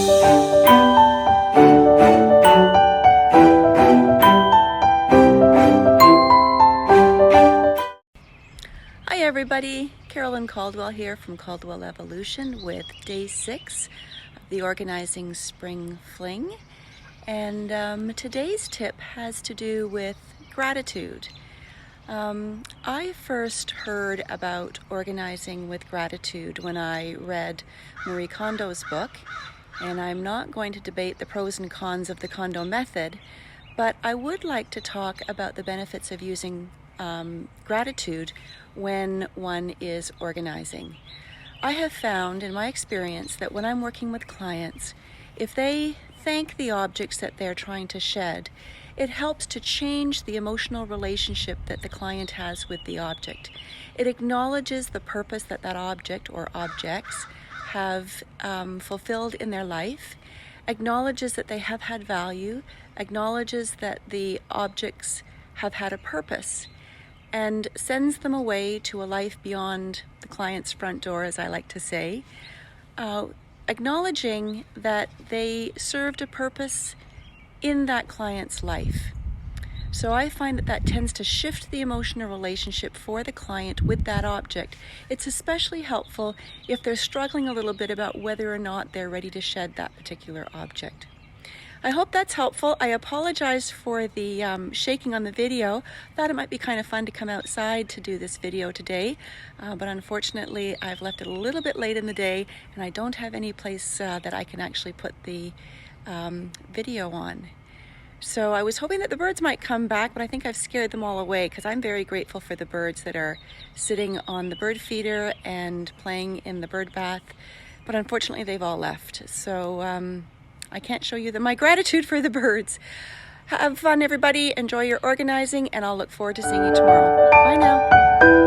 Hi everybody, Carolyn Caldwell here from Caldwell Evolution with day 6 of the Organizing Spring Fling. And today's tip has to do with gratitude. I first heard about organizing with gratitude when I read Marie Kondo's book, and I'm not going to debate the pros and cons of the Kondo method, but I would like to talk about the benefits of using gratitude when one is organizing. I have found in my experience that when I'm working with clients, if they thank the objects that they're trying to shed, it helps to change the emotional relationship that the client has with the object. It acknowledges the purpose that that object or objects have fulfilled in their life, acknowledges that they have had value, acknowledges that the objects have had a purpose, and sends them away to a life beyond the client's front door, as I like to say, acknowledging that they served a purpose in that client's life. So I find that that tends to shift the emotional relationship for the client with that object. It's especially helpful if they're struggling a little bit about whether or not they're ready to shed that particular object. I hope that's helpful. I apologize for the shaking on the video. Thought it might be kind of fun to come outside to do this video today, but unfortunately I've left it a little bit late in the day and I don't have any place that I can actually put the video on. So I was hoping that the birds might come back, but I think I've scared them all away because I'm very grateful for the birds that are sitting on the bird feeder and playing in the bird bath, but unfortunately they've all left. So I can't show you my gratitude for the birds. Have fun, everybody. Enjoy your organizing, and I'll look forward to seeing you tomorrow. Bye now.